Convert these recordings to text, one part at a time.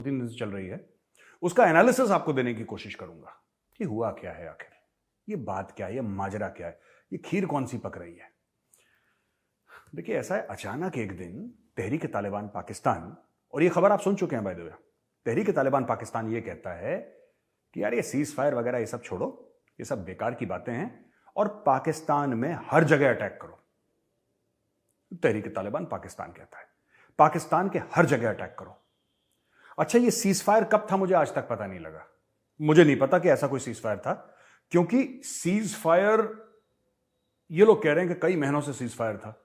3 दिन से चल रही है, उसका एनालिसिस आपको देने की कोशिश करूंगा कि हुआ क्या है आखिर, ये बात क्या है, ये माजरा क्या है, ये खीर कौन सी पक रही है। देखिए ऐसा है, अचानक एक दिन तहरीक तालिबान पाकिस्तान, और ये खबर आप सुन चुके हैं बाय द वे, तहरीक तालिबान पाकिस्तान ये कहता है कि यार ये सीज फायर वगैरह ये सब छोड़ो, ये सब बेकार की बातें हैं और पाकिस्तान में हर जगह अटैक करो। तहरीक तालिबान पाकिस्तान कहता है पाकिस्तान के हर जगह अटैक करो। अच्छा, ये सीज फायर कब था मुझे आज तक पता नहीं लगा। मुझे नहीं पता कि ऐसा कोई सीज फायर था, क्योंकि सीज फायर ये लोग कह रहे हैं कि कई महीनों से सीज फायर था।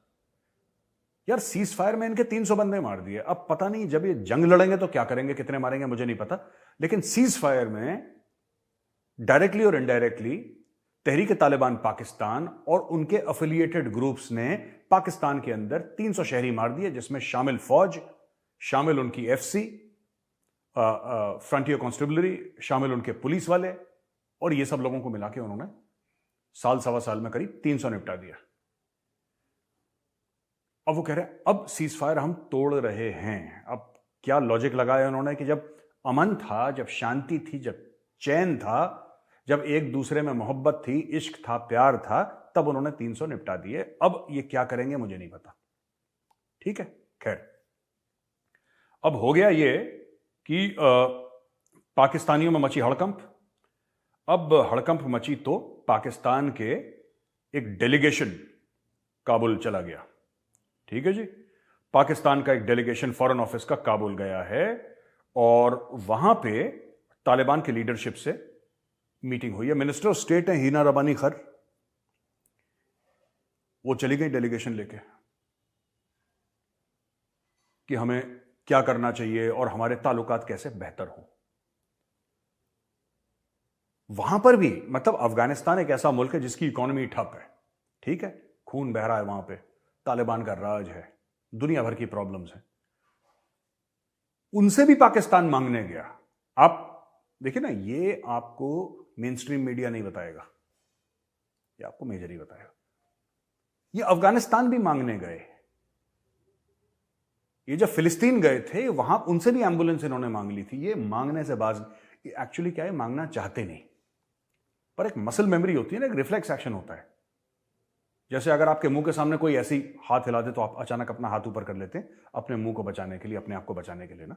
यार सीज फायर में इनके 300 बंदे मार दिए, अब पता नहीं जब ये जंग लड़ेंगे तो क्या करेंगे, कितने मारेंगे मुझे नहीं पता, लेकिन सीज फायर में डायरेक्टली और इनडायरेक्टली तहरीक तालिबान पाकिस्तान और उनके एफिलिएटेड ग्रुप्स ने पाकिस्तान के अंदर 300 शहरी मार दिए, जिसमें शामिल फौज, शामिल उनकी एफसी फ्रंटियर कॉन्स्टेबलरी, शामिल उनके पुलिस वाले, और ये सब लोगों को मिला के उन्होंने साल सवा साल में करीब 300 निपटा दिया। अब वो कह रहे हैं अब सीज फायर हम तोड़ रहे हैं। अब क्या लॉजिक लगाया उन्होंने कि जब अमन था, जब शांति थी, जब चैन था, जब एक दूसरे में मोहब्बत थी, इश्क था, प्यार था, तब उन्होंने 300 निपटा दिए। अब ये क्या करेंगे मुझे नहीं पता। ठीक है, खैर अब हो गया ये कि पाकिस्तानियों में मची हड़कंप। अब हड़कंप मची तो पाकिस्तान के एक डेलीगेशन काबुल चला गया। ठीक है जी, पाकिस्तान का एक डेलीगेशन फॉरेन ऑफिस का काबुल गया है और वहां पे तालिबान की लीडरशिप से मीटिंग हुई है। मिनिस्टर ऑफ स्टेट है हिना रबानी खर, वो चली गई डेलीगेशन लेके कि हमें क्या करना चाहिए और हमारे ताल्लुकात कैसे बेहतर हो। वहां पर भी मतलब अफगानिस्तान एक ऐसा मुल्क है जिसकी इकोनॉमी ठप है, ठीक है, खून बह रहा है वहां पे, तालिबान का राज है, दुनिया भर की प्रॉब्लम्स हैं, उनसे भी पाकिस्तान मांगने गया। आप देखिए ना, ये आपको मेन स्ट्रीम मीडिया नहीं बताएगा, ये आपको मेजर ही बताएगा। ये अफगानिस्तान भी मांगने गए, ये जब फिलिस्तीन गए थे वहां उनसे भी एम्बुलेंस इन्होंने मांग ली थी। ये मांगने से बाज, एक्चुअली क्या है, मांगना चाहते नहीं, पर एक मसल मेमोरी होती है ना, एक रिफ्लेक्स एक्शन होता है। जैसे अगर आपके मुंह के सामने कोई ऐसी हाथ हिला दे तो आप अचानक अपना हाथ ऊपर कर लेते हैं अपने मुंह को बचाने के लिए, अपने आप को बचाने के लिए ना।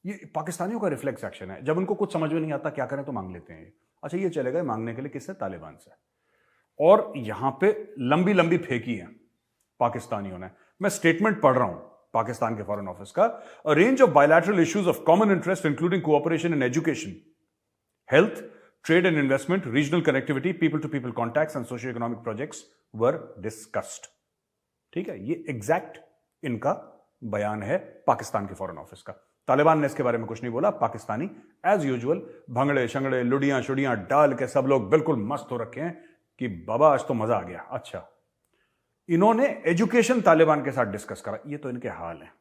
ये पाकिस्तानियों का रिफ्लेक्स एक्शन है, जब उनको कुछ समझ में नहीं आता क्या करें तो मांग लेते हैं। अच्छा, ये चले गए मांगने के लिए, किससे? तालिबान से। और यहां पे लंबी लंबी फेंकी है पाकिस्तानियों ने। मैं स्टेटमेंट पढ़ रहा हूं पाकिस्तान के फॉरेन ऑफिस का। अ range of bilateral issues of common interest including cooperation in education, health, trade and investment, regional connectivity, people to people contacts and socio-economic projects were discussed। ठीक है, ये एग्जैक्ट इनका बयान है पाकिस्तान के फॉरेन ऑफिस का। तालिबान ने इसके बारे में कुछ नहीं बोला। पाकिस्तानी एज यूजुअल भंगड़े शंगड़े लुड़ियां शुड़ियां डाल के सब लोग बिल्कुल मस्त हो रखे हैं कि बाबा आज तो मजा आ गया। अच्छा, इन्होंने एजुकेशन तालिबान के साथ डिस्कस करा, ये तो इनके हाल है।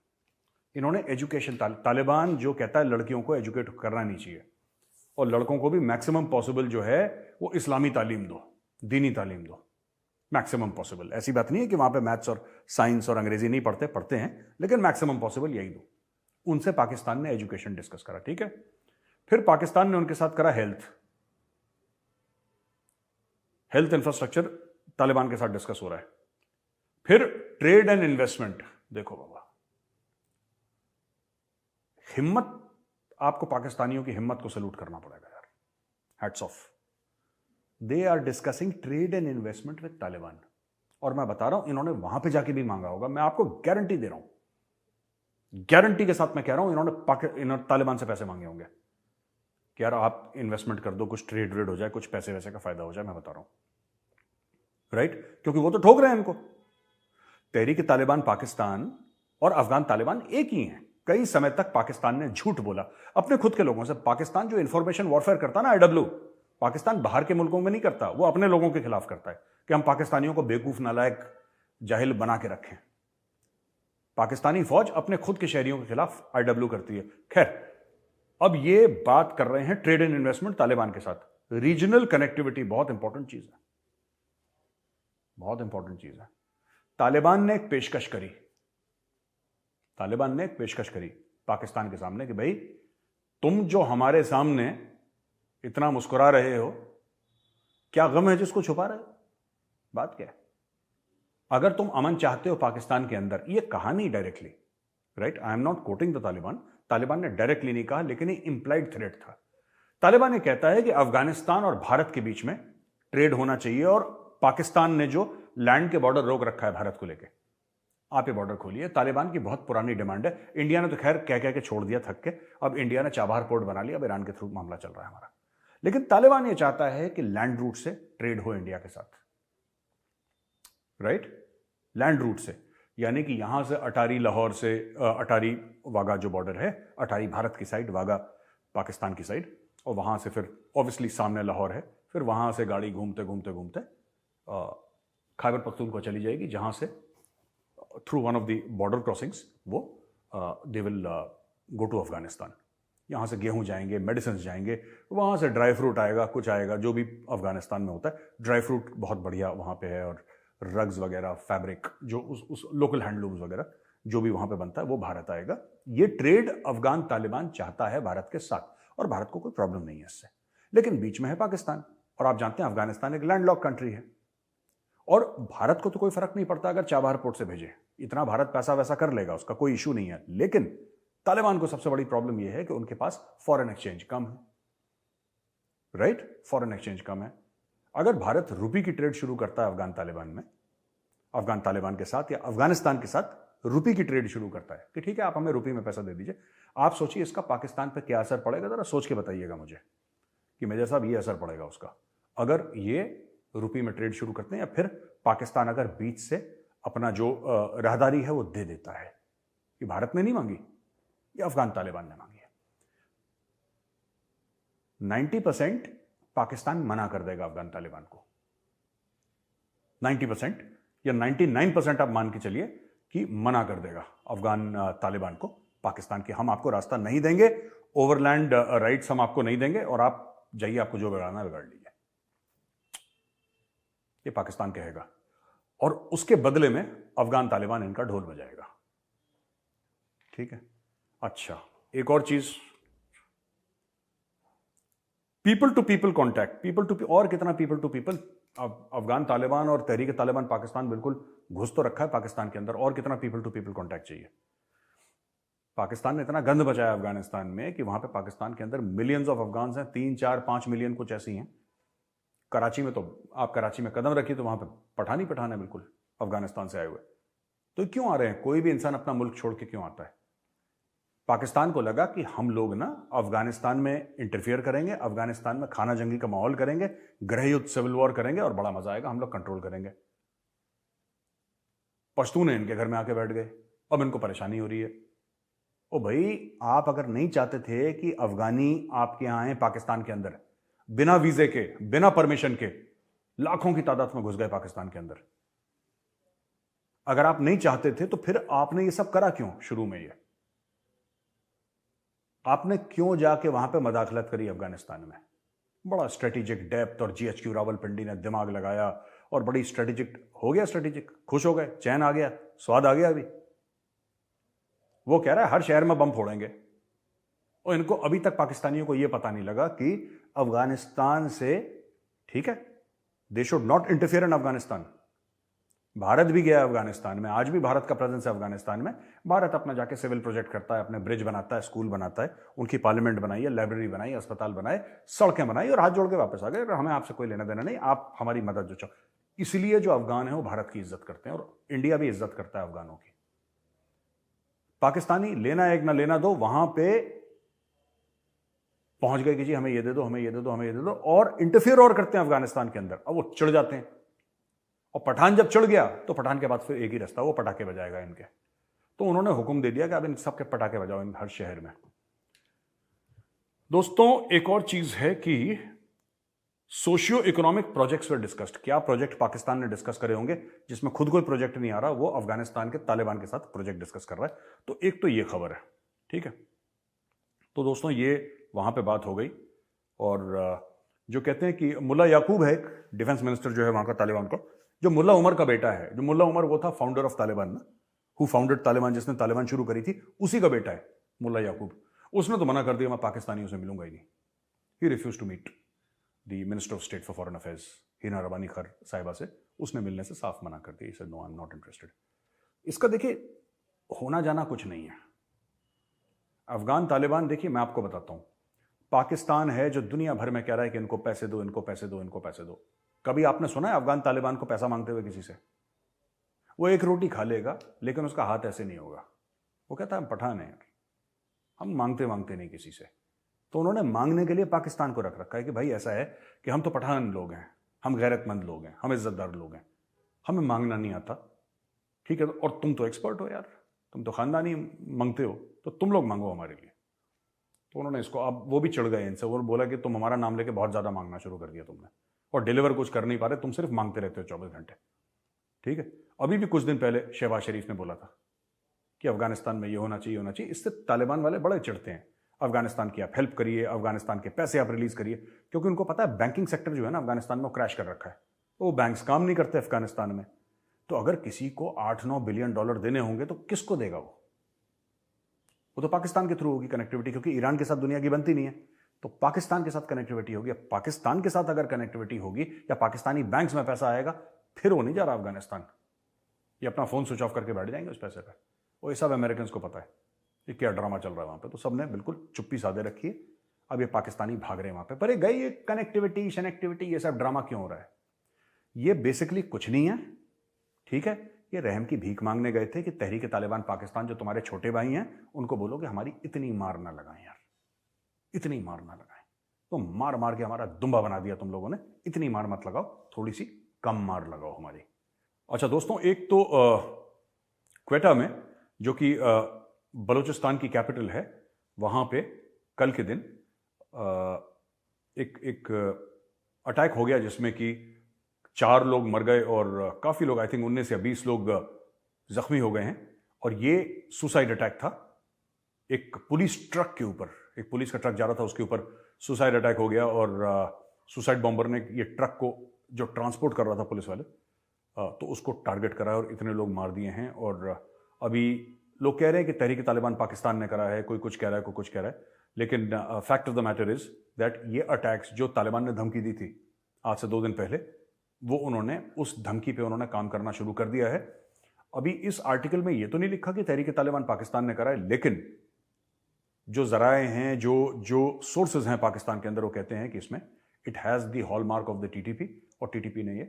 इन्होंने एजुकेशन तालिबान जो कहता है लड़कियों को एजुकेट करना नहीं चाहिए और लड़कों को भी मैक्सिमम पॉसिबल जो है वो इस्लामी तालीम दो, दीनी तालीम दो, मैक्सिमम पॉसिबल। ऐसी बात नहीं है कि वहां पे मैथ्स और साइंस और अंग्रेजी नहीं पढ़ते हैं, लेकिन मैक्सिमम पॉसिबल यही दो। उनसे पाकिस्तान ने एजुकेशन डिस्कस करा। ठीक है, फिर पाकिस्तान ने उनके साथ करा हेल्थ इंफ्रास्ट्रक्चर तालिबान के साथ डिस्कस हो रहा है। फिर ट्रेड एंड इन्वेस्टमेंट। देखो बाबा, हिम्मत, आपको पाकिस्तानियों की हिम्मत को सैल्यूट करना पड़ेगा यार, hats off. They are discussing trade and investment with Taliban. और मैं बता रहा हूं इन्होंने वहां पे जाके भी मांगा होगा, मैं आपको गारंटी दे रहा हूं, गारंटी के साथ मैं कह रहा हूं इन्होंने तालिबान से पैसे मांगे होंगे कि यार आप इन्वेस्टमेंट कर दो, कुछ ट्रेड व्रेड हो जाए, कुछ पैसे वैसे का फायदा हो जाए। मैं बता रहा हूं, राइट, क्योंकि वो तो ठोक रहे हैं इनको। तहरीक तालिबान पाकिस्तान और अफगान तालिबान एक ही हैं। कई समय तक पाकिस्तान ने झूठ बोला अपने खुद के लोगों से। पाकिस्तान जो इंफॉर्मेशन वॉरफेयर करता ना, आईडब्ल्यू, पाकिस्तान बाहर के मुल्कों में नहीं करता, वो अपने लोगों के खिलाफ करता है कि हम पाकिस्तानियों को बेवकूफ, नालायक, जाहिल बना के रखें। पाकिस्तानी फौज अपने खुद के शहरियों के खिलाफ आईडब्ल्यू करती है। खैर, अब ये बात कर रहे हैं ट्रेड एंड इन्वेस्टमेंट तालिबान के साथ। रीजनल कनेक्टिविटी बहुत इंपॉर्टेंट चीज है, बहुत इंपॉर्टेंट चीज है। तालिबान ने एक पेशकश करी, पाकिस्तान के सामने कि भाई तुम जो हमारे सामने इतना मुस्कुरा रहे हो, क्या गम है जिसको छुपा रहे हो? बात क्या है? अगर तुम अमन चाहते हो पाकिस्तान के अंदर, ये कहा नहीं directly, right? I am not coating the Taliban, Taliban ने डायरेक्टली नहीं कहा, लेकिन ये इंप्लाइड थ्रेट था। तालिबान ये कहता है कि अफगानिस्तान और भारत के बीच में ट्रेड होना चाहिए, और पाकिस्तान ने जो लैंड के बॉर्डर रोक रखा है भारत को लेके, आप ये बॉर्डर खोलिए। तालिबान की बहुत पुरानी डिमांड है। इंडिया ने तो खैर कह कह के छोड़ दिया थक के, अब इंडिया ने चाबहार पोर्ट बना लिया, अब ईरान के थ्रू मामला चल रहा है हमारा। लेकिन तालिबान ये चाहता है कि लैंड रूट से ट्रेड हो इंडिया के साथ, राइट? लैंड रूट से, यानी कि यहां से अटारी लाहौर से, अटारी वागा जो बॉर्डर है, अटारी भारत की साइड, वागा पाकिस्तान की साइड, और वहां से फिर ऑब्वियसली सामने लाहौर है, फिर वहां से गाड़ी घूमते घूमते घूमते खैबर पख्तूनख्वा चली जाएगी, जहां से through one of the border crossings वो they will go to Afghanistan. यहाँ से गेहूं जाएंगे, मेडिसिन जाएंगे, वहाँ से ड्राई फ्रूट आएगा, कुछ आएगा, जो भी अफगानिस्तान में होता है। ड्राई फ्रूट बहुत बढ़िया वहाँ पे है, और रग्स वगैरह, फैब्रिक, जो उस लोकल हैंडलूम्स वगैरह जो भी वहाँ पे बनता है वो भारत आएगा। ये ट्रेड अफगान तालिबान चाहता है भारत के साथ, और भारत को कोई प्रॉब्लम नहीं है इससे। लेकिन बीच में है पाकिस्तान, और आप जानते हैं अफगानिस्तान एक लैंडलॉक कंट्री है, और भारत को तो कोई फर्क नहीं पड़ता अगर चाबहार पोर्ट से भेजे, इतना भारत पैसा वैसा कर लेगा, उसका कोई इशू नहीं है। लेकिन तालिबान को सबसे बड़ी प्रॉब्लम यह है कि उनके पास फॉरेन एक्सचेंज कम है, राइट? फॉरेन एक्सचेंज कम है। अगर भारत रुपी की ट्रेड शुरू करता है अफगान तालिबान में, अफगान तालिबान के साथ या अफगानिस्तान के साथ रुपी की ट्रेड शुरू करता है कि ठीक है आप हमें रुपी में पैसा दे दीजिए, आप सोचिए इसका पाकिस्तान पर क्या असर पड़ेगा, जरा सोच के बताइएगा मुझे कि मेजर साहब ये असर पड़ेगा उसका, अगर ये रुपी में ट्रेड शुरू करते हैं, या फिर पाकिस्तान अगर बीच से अपना जो राहदारी है वो दे देता है। कि भारत ने नहीं मांगी, ये अफगान तालिबान ने मांगी है। 90% पाकिस्तान मना कर देगा अफगान तालिबान को, 90% या 99% आप मान के चलिए कि मना कर देगा अफगान तालिबान को पाकिस्तान की, हम आपको रास्ता नहीं देंगे, ओवरलैंड राइट्स हम आपको नहीं देंगे, और आप जाइए, आपको जो बिगाड़ना है बिगाड़ लीजिए, ये पाकिस्तान कहेगा। और उसके बदले में अफगान तालिबान इनका ढोल बजाएगा, ठीक है? अच्छा, एक और चीज, people to people contact, people to, और कितना people to people? Afghan Taliban और तहरीक तालिबान पाकिस्तान बिल्कुल घुस तो रखा है पाकिस्तान के अंदर, और कितना पीपल टू पीपल कॉन्टैक्ट चाहिए? पाकिस्तान ने इतना गंद बचाया अफगानिस्तान में कि वहां पे पाकिस्तान के अंदर मिलियंस ऑफ अफगान्स हैं, 3, 4, 5 मिलियन कुछ ऐसी हैं। कराची में तो आप कराची में कदम रखिए तो वहां पे पठान ही पठान है बिल्कुल, अफगानिस्तान से आए हुए। तो क्यों आ रहे हैं? कोई भी इंसान अपना मुल्क छोड़ के क्यों आता है? पाकिस्तान को लगा कि हम लोग ना अफगानिस्तान में इंटरफियर करेंगे, अफगानिस्तान में खाना जंगी का माहौल करेंगे, गृह युद्ध, सिविल वॉर करेंगे, और बड़ा मजा आएगा, हम लोग कंट्रोल करेंगे। पश्तून इनके घर में आके बैठ गए, अब इनको परेशानी हो रही है। ओ भाई, आप अगर नहीं चाहते थे कि अफगानी आपके यहां आए पाकिस्तान के अंदर, बिना वीजे के, बिना परमिशन के, लाखों की तादाद में घुस गए पाकिस्तान के अंदर, अगर आप नहीं चाहते थे तो फिर आपने ये सब करा क्यों? शुरू में ये आपने क्यों जाके वहां पे मदाखलत करी अफगानिस्तान में? बड़ा स्ट्रेटेजिक डेप्थ, और जीएचक्यू रावलपिंडी ने दिमाग लगाया, और बड़ी स्ट्रेटेजिक हो गया, स्ट्रेटेजिक, खुश हो गए, चैन आ गया, स्वाद आ गया। अभी वो कह रहा है हर शहर में बम फोड़ेंगे, और इनको अभी तक पाकिस्तानियों को यह पता नहीं लगा कि अफगानिस्तान से, ठीक है, they should not interfere in Afghanistan. Bharat भी गया अफगानिस्तान में, आज भी भारत का प्रेजेंस है अफगानिस्तान में। भारत अपना जाके सिविल प्रोजेक्ट करता है, अपने ब्रिज बनाता है, स्कूल बनाता है, उनकी पार्लियामेंट बनाई है, लाइब्रेरी बनाई, अस्पताल बनाए, सड़कें बनाई, और हाथ जोड़ के वापस आ गए, हमें आपसे कोई लेना देना नहीं, आप हमारी मदद जो चाहो। इसलिए जो अफगान है वो भारत की इज्जत करते हैं, और इंडिया भी इज्जत करता है अफगानों की। पाकिस्तानी लेना एक ना लेना दो, वहां पे पहुंच गए कि जी हमें ये दे दो, हमें ये दे दो, हमें ये दे दो, और इंटरफियर और करते हैं अफगानिस्तान के अंदर। अब वो चिढ़ जाते हैं, और पठान जब चिढ़ गया तो पठान के बाद फिर एक ही रास्ता, वो पटाखे बजाएगा इनके। तो उन्होंने हुक्म दे दिया कि अब इन सबके पटाखे बजाओ इन हर शहर में। दोस्तों, एक और चीज है कि socio economic projects were discussed. क्या प्रोजेक्ट पाकिस्तान ने डिस्कस करे होंगे जिसमें खुद कोई प्रोजेक्ट नहीं आ रहा, वो अफगानिस्तान के तालिबान के साथ प्रोजेक्ट डिस्कस कर रहा है। तो एक तो ये खबर है, ठीक है। तो दोस्तों, ये वहां पे बात हो गई। और जो कहते हैं कि मुल्ला याकूब है एक डिफेंस मिनिस्टर जो है वहां का तालिबान का, जो मुल्ला उमर का बेटा है, जो मुल्ला उमर वो था फाउंडर ऑफ तालिबान ना, हु फाउंडेड तालिबान, जिसने तालिबान शुरू करी थी, उसी का बेटा है। मुल्ला याकूब, उसने तो मना कर दिया, मैं पाकिस्तानियों से मिलूंगा ही नहीं। He refuse to meet the minister of state for foreign affairs Hina Rabbani Khar Sahiba से, उसने मिलने से साफ मना कर दिया। No, I am not interested. इसका देखिए होना जाना कुछ नहीं है। अफगान तालिबान, देखिए मैं आपको बताता हूं, पाकिस्तान है जो दुनिया भर में कह रहा है कि इनको पैसे दो, इनको पैसे दो, इनको पैसे दो। कभी आपने सुना है अफगान तालिबान को पैसा मांगते हुए किसी से? वो एक रोटी खा लेगा लेकिन उसका हाथ ऐसे नहीं होगा। वो कहता है हम पठान हैं यार, हम मांगते मांगते नहीं किसी से। तो उन्होंने मांगने के लिए पाकिस्तान को रख रखा है कि भाई ऐसा है कि हम तो पठान लोग हैं, हम गैरतमंद लोग हैं, हम इज्जतदार लोग हैं, हमें मांगना नहीं आता, ठीक है? और तुम तो एक्सपर्ट हो यार, तुम तो खानदानी मांगते हो, तो तुम लोग मांगो हमारे लिए। तो उन्होंने इसको, अब वो भी चढ़ गए इनसे, वो बोला कि तुम हमारा नाम लेके बहुत ज़्यादा मांगना शुरू कर दिया तुमने, और डिलीवर कुछ कर नहीं पा रहे, तुम सिर्फ मांगते रहते हो 24 घंटे, ठीक है? अभी भी कुछ दिन पहले शहबाज शरीफ ने बोला था कि अफगानिस्तान में ये होना चाहिए, होना चाहिए। इससे तालिबान वाले बड़े चिढ़ते हैं। अफगानिस्तान की आप हेल्प करिए, अफगानिस्तान के पैसे आप रिलीज करिए, क्योंकि उनको पता है बैंकिंग सेक्टर जो है ना अफगानिस्तान में वो क्रैश कर रखा है, तो वो बैंक्स काम नहीं करते अफगानिस्तान में। तो अगर किसी को 8-9 बिलियन डॉलर देने होंगे तो किसको देगा वो तो पाकिस्तान के थ्रू होगी कनेक्टिविटी, क्योंकि ईरान के साथ दुनिया की बनती नहीं है, तो पाकिस्तान के साथ कनेक्टिविटी होगी। पाकिस्तान के साथ अगर कनेक्टिविटी होगी या पाकिस्तानी बैंक्स में पैसा आएगा, फिर वो नहीं जा रहा अफगानिस्तान, ये अपना फोन स्विच ऑफ करके बैठ जाएंगे उस पैसे पर। वो ये सब अमेरिकन को पता है ये क्या ड्रामा चल रहा है वहां पे, तो सबने बिल्कुल चुप्पी साधे रखी है। अब ये पाकिस्तानी भाग रहे हैं वहां पे, पर ये गई ये कनेक्टिविटी शनेक्टिविटी ये सब ड्रामा क्यों हो रहा है? ये बेसिकली कुछ नहीं है, ठीक है? ये रहम की भीख मांगने गए थे कि तहरीक तालिबान पाकिस्तान जो तुम्हारे छोटे भाई हैं उनको बोलो कि हमारी इतनी मार ना लगाएं यार, इतनी मार ना लगाएं। तो मार मार के हमारा दुम्बा बना दिया तुम लोगों ने, इतनी मार मत लगाओ, थोड़ी सी कम मार लगाओ हमारी। अच्छा दोस्तों, एक तो क्वेटा में जो कि बलूचिस्तान की कैपिटल है, वहां पे कल के दिन एक अटैक हो गया जिसमें कि 4 लोग मर गए और काफी लोग, आई थिंक 19 या 20 लोग जख्मी हो गए हैं। और ये सुसाइड अटैक था। एक पुलिस ट्रक के ऊपर, एक पुलिस का ट्रक जा रहा था, उसके ऊपर सुसाइड अटैक हो गया और सुसाइड बॉम्बर ने ये ट्रक को जो ट्रांसपोर्ट कर रहा था पुलिस वाले, तो उसको टारगेट करा और इतने लोग मार दिए हैं। और अभी लोग कह रहे हैं कि तहरीक तालिबान पाकिस्तान ने करा है, कोई कुछ कह रहा है, कोई कुछ कह रहा है, लेकिन fact of the matter is that ये अटैक्स जो तालिबान ने धमकी दी थी आज से 2 दिन पहले, वो उन्होंने उस धमकी पे उन्होंने काम करना शुरू कर दिया है। अभी इस आर्टिकल में ये तो नहीं लिखा कि तहरीक तालिबान पाकिस्तान ने करा है, लेकिन जो जराए हैं, जो सोर्सेज हैं पाकिस्तान के अंदर, वो कहते हैं कि इसमें it has the hallmark of the TTP, और टीटीपी ने ये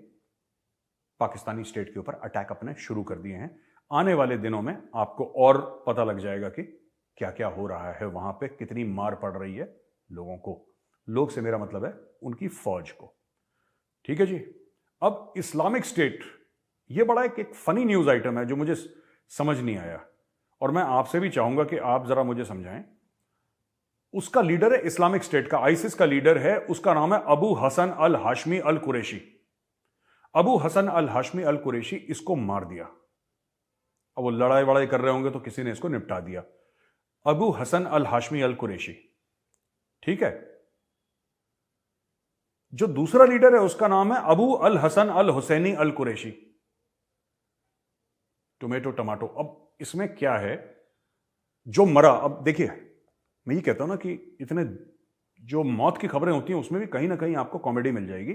पाकिस्तानी स्टेट के ऊपर अटैक अपने शुरू कर दिए हैं। आने वाले दिनों में आपको और पता लग जाएगा कि क्या क्या हो रहा है वहां पे, कितनी मार पड़ रही है लोगों को। लोग से मेरा मतलब है उनकी फौज को, ठीक है जी। अब इस्लामिक स्टेट, ये बड़ा एक फनी न्यूज आइटम है जो मुझे समझ नहीं आया, और मैं आपसे भी चाहूंगा कि आप जरा मुझे समझाएं। उसका लीडर है इस्लामिक स्टेट का, आईसिस का लीडर है, उसका नाम है अबू हसन अल हाशमी अल कुरैशी। अबू हसन अल हाशमी अल कुरैशी, इसको मार दिया। अब वो लड़ाई वड़ाई कर रहे होंगे तो किसी ने इसको निपटा दिया। अबू हसन अल हाशमी अल कुरैशी, ठीक है। जो दूसरा लीडर है उसका नाम है Abu al Hasan al Husaini al Qurashi. Tomato tomato. अब इसमें क्या है, जो मरा, अब देखिए मैं ये कहता हूं ना कि इतने जो मौत की खबरें होती हैं उसमें भी कहीं ना कहीं आपको कॉमेडी मिल जाएगी।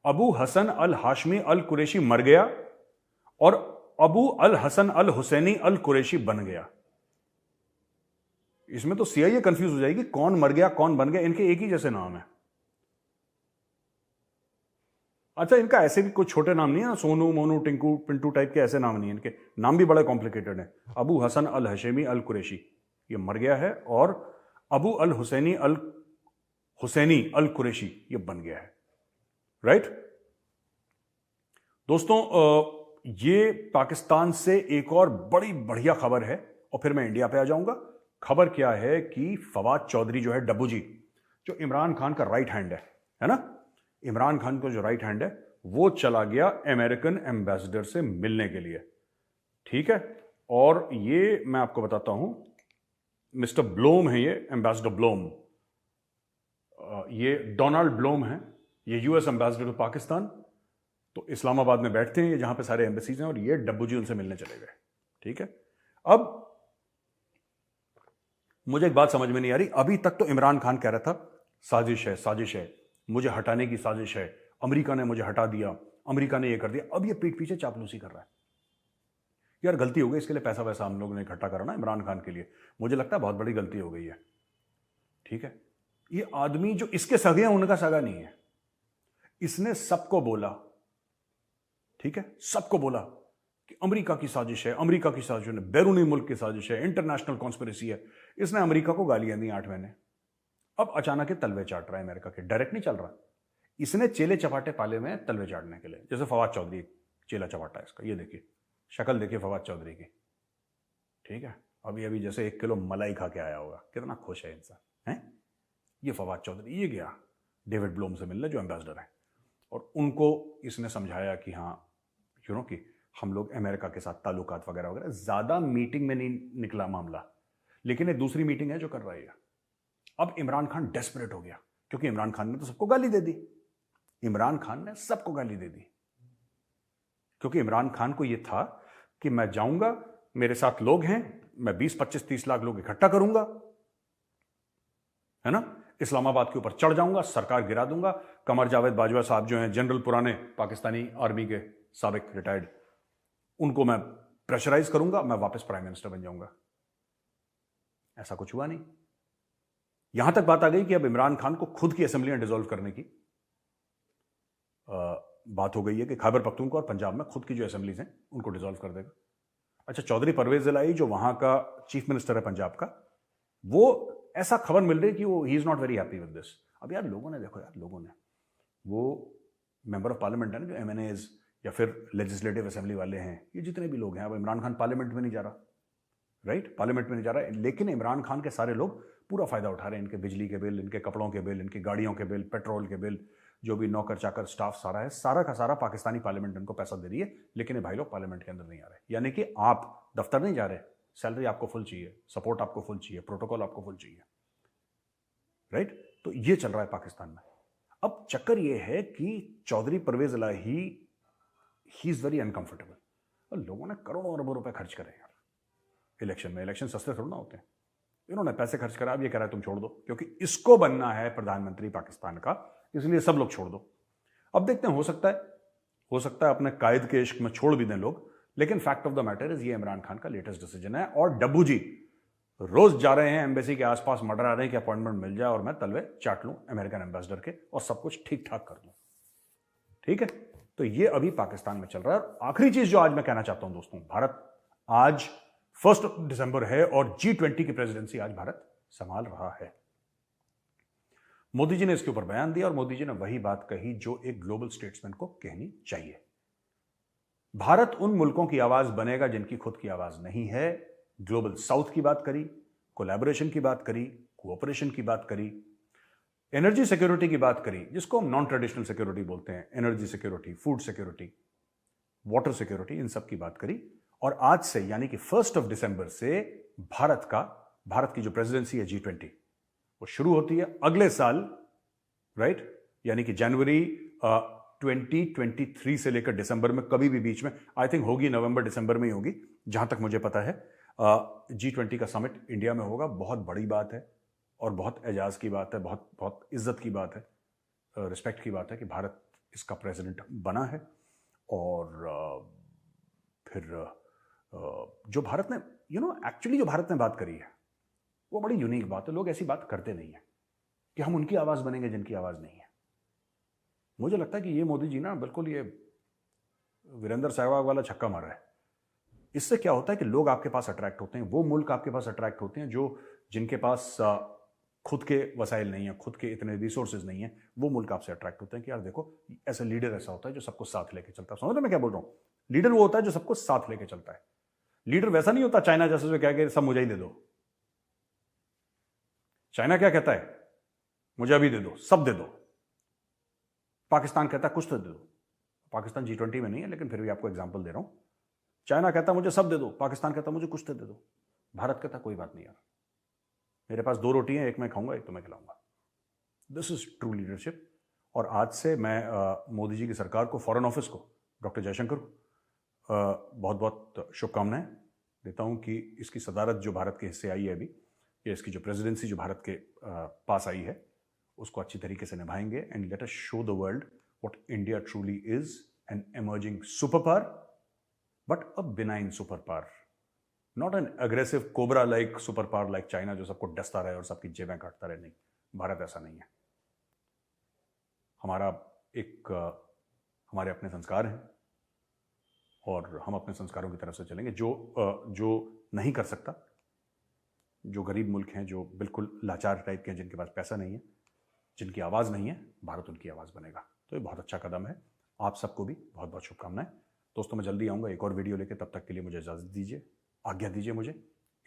अबू हसन अल हाशमी अल कुरैशी मर गया और Abu al Hasan al Husaini al Qureshi बन गया। इसमें तो सीआईए कंफ्यूज हो जाएगी, कौन मर गया कौन बन गया, इनके एक ही जैसे नाम है। अच्छा, इनका ऐसे भी कुछ छोटे नाम नहीं है, सोनू मोनू टिंकू पिंटू टाइप के ऐसे नाम नहीं है, इनके नाम भी बड़े कॉम्प्लिकेटेड है। अबू हसन अल हशेमी अल कुरैशी ये मर गया है, और अबू अल हुसैनी अल कुरैशी ये बन गया है, राइट। दोस्तों, ये पाकिस्तान से एक और बड़ी बढ़िया खबर है, और फिर मैं इंडिया पे आ जाऊंगा। खबर क्या है कि फवाद चौधरी जो है, डब्बू जी, जो इमरान खान का राइट हैंड है ना, इमरान खान को जो राइट हैंड है, वो चला गया अमेरिकन एम्बेसडर से मिलने के लिए, ठीक है। और ये मैं आपको बताता हूं, मिस्टर ब्लोम है ये, एम्बेसडर ब्लोम, ये डोनाल्ड ब्लोम है, ये यूएस एम्बेसडर टू पाकिस्तान। तो इस्लामाबाद में बैठते हैं ये, जहां पे सारे एम्बेसीज हैं, और ये डब्बू जी उनसे मिलने चले गए, ठीक है। अब मुझे एक बात समझ में नहीं आ रही, अभी तक तो इमरान खान कह रहा था साजिश है, साजिश है, मुझे हटाने की साजिश है, अमेरिका ने मुझे हटा दिया, अमेरिका ने ये कर दिया। अब ये पीठ पीछे चापलूसी कर रहा है। यार गलती हो गई, इसके लिए पैसा वैसा हम लोगों ने इकट्ठा करा ना इमरान खान के लिए, मुझे लगता है बहुत बड़ी गलती हो गई है। ठीक है, ये आदमी जो इसके सगे हैं उनका सगा नहीं है। इसने सबको बोला, ठीक है, सबको बोला कि अमेरिका की साजिश है, अमेरिका की साजिश है, बैरूनी मुल्क की साजिश है, इंटरनेशनल कॉन्स्पिरेसी है। इसने अमेरिका को गालियां दी 8 महीने। अब अचानक तलवे चाट रहा है अमेरिका के, डायरेक्ट नहीं चल रहा। इसने चेले चपाटे पाले में तलवे चाटने के लिए, जैसे फवाद चौधरी चेला चपाटा है इसका। ये देखिए शक्ल देखिए फवाद चौधरी की, ठीक है, अभी अभी जैसे 1 किलो मलाई खा के आया होगा, कितना खुश है इंसान है। ये फवाद चौधरी ये गया डेविड ब्लोम से मिलने, जो एम्बेसडर है, और उनको इसने समझाया कि हाँ कि हम लोग अमेरिका के साथ ताल्लुकात वगैरह वगैरह। ज्यादा मीटिंग में नहीं निकला मामला, लेकिन एक दूसरी मीटिंग है जो कर रही है। अब इमरान खान डेस्परेट हो गया, क्योंकि इमरान खान ने तो सबको गाली दे दी। इमरान खान ने सबको गाली दे दी, क्योंकि इमरान खान को यह था कि मैं जाऊंगा, मेरे साथ लोग हैं, मैं 20, 25, 30 लाख लोग इकट्ठा करूंगा, है ना, इस्लामाबाद के ऊपर चढ़ जाऊंगा, सरकार गिरा दूंगा। कमर जावेद बाजवा साहब जो हैं जनरल, पुराने पाकिस्तानी आर्मी के साबिक रिटायर्ड, उनको मैं प्रेशराइज करूंगा, मैं वापस प्राइम मिनिस्टर बन जाऊंगा। ऐसा कुछ हुआ नहीं। यहां तक बात आ गई कि अब इमरान खान को खुद की असेंबलियां डिसॉल्व करने की बात हो गई है कि खैबर पख्तूनख्वा और पंजाब में खुद की जो असेंबलीज हैं उनको डिसॉल्व कर देगा। अच्छा, चौधरी परवेज इलाही जो वहां का चीफ मिनिस्टर है पंजाब का, वो ऐसा खबर मिल रही है कि वो he is not very happy with this. अब यार लोगों ने देखो, यार लोगों ने, वो मेंबर ऑफ पार्लियामेंट है ना, जो एमएनएज या फिर लेजिस्लेटिव असेंबली वाले हैं, ये जितने भी लोग हैं, अब इमरान खान पार्लियामेंट में नहीं जा रहा, राइट, पार्लियामेंट में नहीं जा रहा है, लेकिन इमरान खान के सारे लोग पूरा फायदा उठा रहे हैं। इनके बिजली के बिल, इनके कपड़ों के बिल, इनकी गाड़ियों के बिल, पेट्रोल के बिल, जो भी नौकर चाकर स्टाफ सारा है, सारा का सारा पाकिस्तानी पार्लियामेंट इनको पैसा दे रही है। लेकिन ये भाई लोग पार्लियामेंट के अंदर नहीं आ रहे, यानी कि आप दफ्तर नहीं जा रहे, सैलरी आपको फुल चाहिए, सपोर्ट आपको फुल चाहिए, प्रोटोकॉल आपको फुल चाहिए, राइट। तो ये चल रहा है पाकिस्तान में। अब चक्कर ये है कि चौधरी परवेज इलाही ही इज वेरी अनकंफर्टेबल, और लोगों ने करोड़ों अरबों रुपए खर्च करे यार इलेक्शन में। इलेक्शन सस्ते थोड़ा ना होते हैं। इन्होंने पैसे खर्च करा, अब ये कह रहा है तुम छोड़ दो, क्योंकि इसको बनना है प्रधानमंत्री पाकिस्तान का, इसलिए सब लोग छोड़ दो। अब देखते हैं, हो सकता है अपने कायद के इश्क में छोड़ भी दें लोग, लेकिन fact of the matter is ये इमरान खान का लेटेस्ट डिसीजन है। और डब्बू जी रोज जा रहे हैं एम्बेसी के आसपास, मर्डर आ रहे हैं कि अपॉइंटमेंट मिल जाए और मैं तलवे चाट लूं अमेरिकन एम्बेसडर के और सब कुछ ठीक ठाक कर दूं। ठीक है, तो ये अभी पाकिस्तान में चल रहा है। और आखिरी चीज जो आज मैं कहना चाहता हूं दोस्तों, भारत आज 1 दिसंबर है और G20 की प्रेसिडेंसी आज भारत संभाल रहा है। मोदी जी ने इसके ऊपर बयान दिया और मोदी जी ने वही बात कही जो एक ग्लोबल स्टेट्समैन को कहनी चाहिए। भारत उन मुल्कों की आवाज बनेगा जिनकी खुद की आवाज नहीं है। ग्लोबल साउथ की बात करी, कोलैबोरेशन की बात करी, कोऑपरेशन की बात करी, एनर्जी सिक्योरिटी की बात करी, जिसको हम नॉन ट्रेडिशनल सिक्योरिटी बोलते हैं, energy security, food security, water security, इन सब की बात करी। और आज से यानी कि 1 दिसंबर से भारत की जो प्रेसिडेंसी है G20 वो शुरू होती है अगले साल, राइट, यानी कि जनवरी 2023 से लेकर दिसंबर में कभी भी बीच में, आई थिंक होगी नवंबर दिसंबर में ही होगी जहां तक मुझे पता है। G20 का समिट इंडिया में होगा। बहुत बड़ी बात है और बहुत एजाज की बात है, बहुत बहुत इज्जत की बात है, रिस्पेक्ट की बात है कि भारत इसका प्रेसिडेंट बना है। और फिर जो भारत ने एक्चुअली जो भारत ने बात करी है वो बड़ी यूनिक बात है। लोग ऐसी बात करते नहीं है कि हम उनकी आवाज बनेंगे जिनकी आवाज नहीं है। मुझे लगता है कि ये मोदी जी ना बिल्कुल ये वीरेंद्र सहवाग वाला छक्का मारा है। इससे क्या होता है कि लोग आपके पास अट्रैक्ट होते हैं, वो मुल्क आपके पास अट्रैक्ट होते हैं जो जिनके पास खुद के वसाइल नहीं है, खुद के इतने रिसोर्सेज नहीं है, वो मुल्क आपसे अट्रैक्ट होते हैं कि यार देखो ऐसा लीडर ऐसा होता है जो सबको साथ लेके चलता है। समझ रहे मैं क्या बोल रहा हूं? लीडर वो होता है जो सबको साथ लेके चलता है। लीडर वैसा नहीं होता चाइना जैसे जो क्या कि सब मुझे ही दे दो। चाइना क्या कहता है? मुझे अभी दे दो, सब दे दो। पाकिस्तान कहता है कुछ तो दे दो। पाकिस्तान G20 में नहीं है लेकिन फिर भी आपको एग्जांपल दे रहा हूं। चाइना कहता है मुझे सब दे दो, पाकिस्तान कहता है मुझे कुछ तो दे दो। भारत कहता है कोई बात नहीं यार, मेरे पास 2 रोटी हैं, एक मैं खाऊंगा एक तुम्हें खिलाऊंगा। This is true leadership. और आज से मैं मोदी जी की सरकार को, फॉरेन ऑफिस को, डॉक्टर जयशंकर को बहुत बहुत शुभकामनाएं देता हूं कि इसकी सदारत जो भारत के हिस्से आई है अभी, कि इसकी जो प्रेसिडेंसी जो भारत के पास आई है उसको अच्छी तरीके से निभाएंगे and let us show the world what India truly is, an emerging super power but a benign super power, not an aggressive cobra like super power like China जो सबको डसता रहे और सबकी जेबें काटता रहे। नहीं, भारत ऐसा नहीं है। हमारा एक हमारे अपने संस्कार हैं और हम अपने संस्कारों की तरफ से चलेंगे। जो नहीं कर सकता, जो गरीब मुल्क हैं, जो बिल्कुल लाचार टाइप के हैं, जिनके पास पैसा नहीं है, जिनकी आवाज़ नहीं है, भारत उनकी आवाज़ बनेगा। तो ये बहुत अच्छा कदम है। आप सबको भी बहुत बहुत शुभकामनाएं। दोस्तों मैं जल्दी आऊँगा एक और वीडियो लेके, तब तक के लिए मुझे इजाज़त दीजिए, आज्ञा दीजिए मुझे।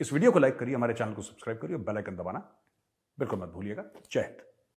इस वीडियो को लाइक करिए, हमारे चैनल को सब्सक्राइब करिए, बेल आइकन दबाना बिल्कुल मत भूलिएगा। जय हिंद।